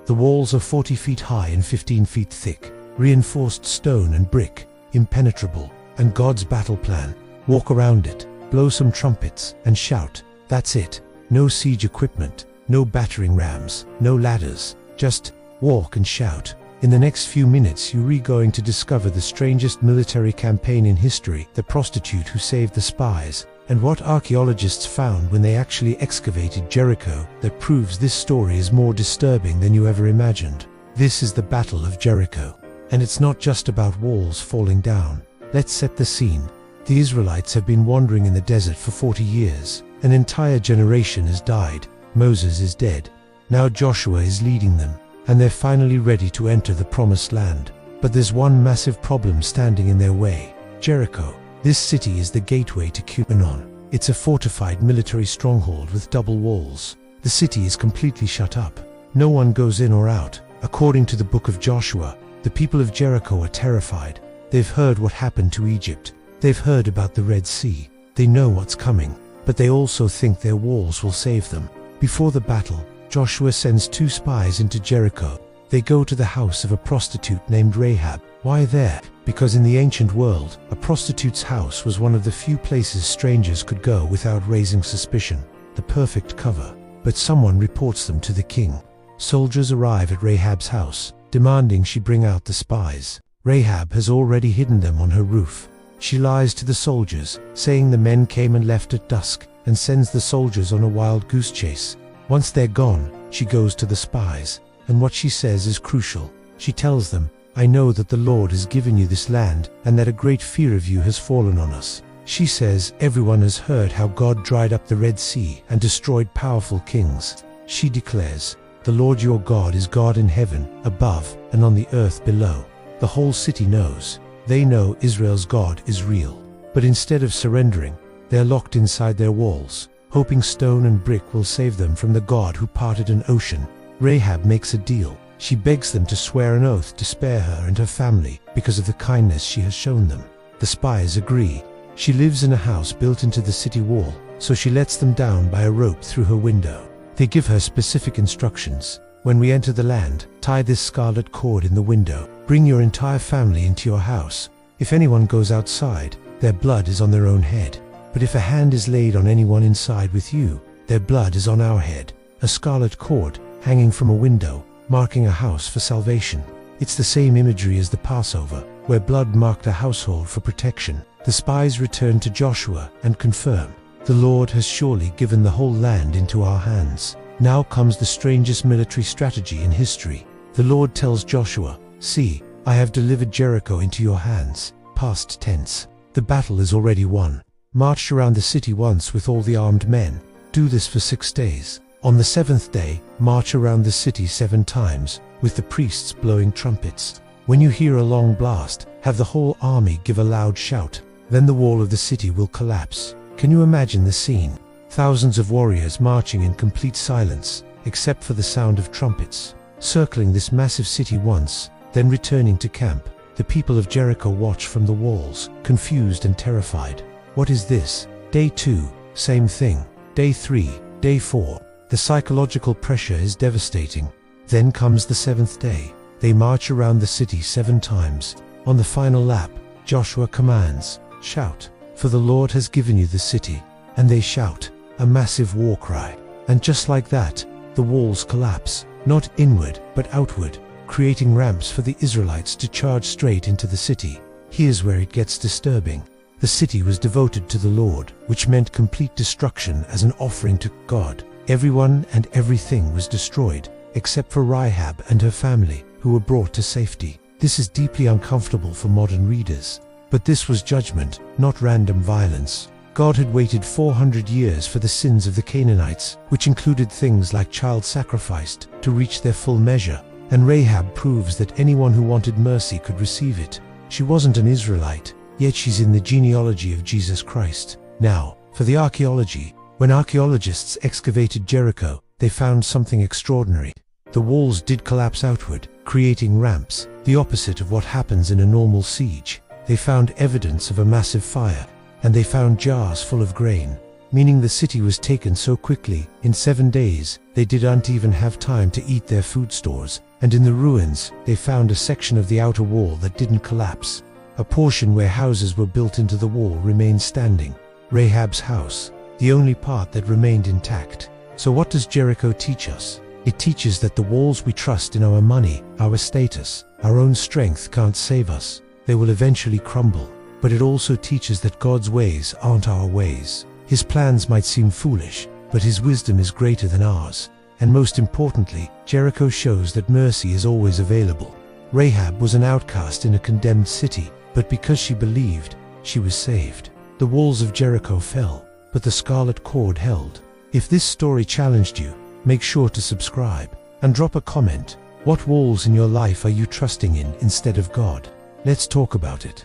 The walls are 40 feet high and 15 feet thick, reinforced stone and brick, impenetrable. And God's battle plan: walk around it, blow some trumpets, and shout. That's it. No siege equipment, no battering rams, no ladders. Just walk and shout. In the next few minutes you're going to discover the strangest military campaign in history, the prostitute who saved the spies, and what archaeologists found when they actually excavated Jericho that proves this story is more disturbing than you ever imagined. This is the Battle of Jericho. And it's not just about walls falling down. Let's set the scene. The Israelites have been wandering in the desert for 40 years. An entire generation has died. Moses is dead. Now Joshua is leading them, and they're finally ready to enter the promised land. But there's one massive problem standing in their way: Jericho. This city is the gateway to Canaan. It's a fortified military stronghold with double walls. The city is completely shut up. No one goes in or out. According to the book of Joshua, the people of Jericho are terrified. They've heard what happened to Egypt. They've heard about the Red Sea. They know what's coming, but they also think their walls will save them. Before the battle, Joshua sends 2 spies into Jericho. They go to the house of a prostitute named Rahab. Why there? Because in the ancient world, a prostitute's house was one of the few places strangers could go without raising suspicion. The perfect cover. But someone reports them to the king. Soldiers arrive at Rahab's house, demanding she bring out the spies. Rahab has already hidden them on her roof. She lies to the soldiers, saying the men came and left at dusk, and sends the soldiers on a wild goose chase. Once they're gone, she goes to the spies, and what she says is crucial. She tells them, "I know that the Lord has given you this land, and that a great fear of you has fallen on us." She says everyone has heard how God dried up the Red Sea and destroyed powerful kings. She declares, "The Lord your God is God in heaven, above, and on the earth below." The whole city knows. They know Israel's God is real. But instead of surrendering, they're locked inside their walls, hoping stone and brick will save them from the God who parted an ocean. Rahab makes a deal. She begs them to swear an oath to spare her and her family because of the kindness she has shown them. The spies agree. She lives in a house built into the city wall, so she lets them down by a rope through her window. They give her specific instructions. "When we enter the land, tie this scarlet cord in the window. Bring your entire family into your house. If anyone goes outside, their blood is on their own head. But if a hand is laid on anyone inside with you, their blood is on our head." A scarlet cord hanging from a window, marking a house for salvation. It's the same imagery as the Passover, where blood marked a household for protection. The spies return to Joshua and confirm, "The Lord has surely given the whole land into our hands." Now comes the strangest military strategy in history. The Lord tells Joshua, "See, I have delivered Jericho into your hands." Past tense. The battle is already won. March around the city once with all the armed men. Do this for 6 days. On the 7th day, march around the city 7 times, with the priests blowing trumpets. When you hear a long blast, have the whole army give a loud shout. Then the wall of the city will collapse. Can you imagine the scene? Thousands of warriors marching in complete silence, except for the sound of trumpets, circling this massive city once, then returning to camp. The people of Jericho watch from the walls, confused and terrified. What is this? Day 2, same thing. Day 3, day 4. The psychological pressure is devastating. Then comes the 7th day. They march around the city 7 times. On the final lap, Joshua commands, "Shout, for the Lord has given you the city." And they shout, a massive war cry. And just like that, the walls collapse, not inward, but outward, creating ramps for the Israelites to charge straight into the city. Here's where it gets disturbing. The city was devoted to the Lord, which meant complete destruction as an offering to God. Everyone and everything was destroyed, except for Rahab and her family, who were brought to safety. This is deeply uncomfortable for modern readers. But this was judgment, not random violence. God had waited 400 years for the sins of the Canaanites, which included things like child sacrifice, to reach their full measure. And Rahab proves that anyone who wanted mercy could receive it. She wasn't an Israelite, yet she's in the genealogy of Jesus Christ. Now, for the archaeology. When archaeologists excavated Jericho, they found something extraordinary. The walls did collapse outward, creating ramps, the opposite of what happens in a normal siege. They found evidence of a massive fire, and they found jars full of grain. meaning the city was taken so quickly. In 7 days, they didn't even have time to eat their food stores, and in the ruins, they found a section of the outer wall that didn't collapse. A portion where houses were built into the wall remained standing. Rahab's house, the only part that remained intact. So what does Jericho teach us? It teaches that the walls we trust in our money, our status, our own strength can't save us. They will eventually crumble. But it also teaches that God's ways aren't our ways. His plans might seem foolish, but His wisdom is greater than ours. And most importantly, Jericho shows that mercy is always available. Rahab was an outcast in a condemned city, but because she believed, she was saved. The walls of Jericho fell, but the scarlet cord held. If this story challenged you, make sure to subscribe and drop a comment. What walls in your life are you trusting in instead of God? Let's talk about it.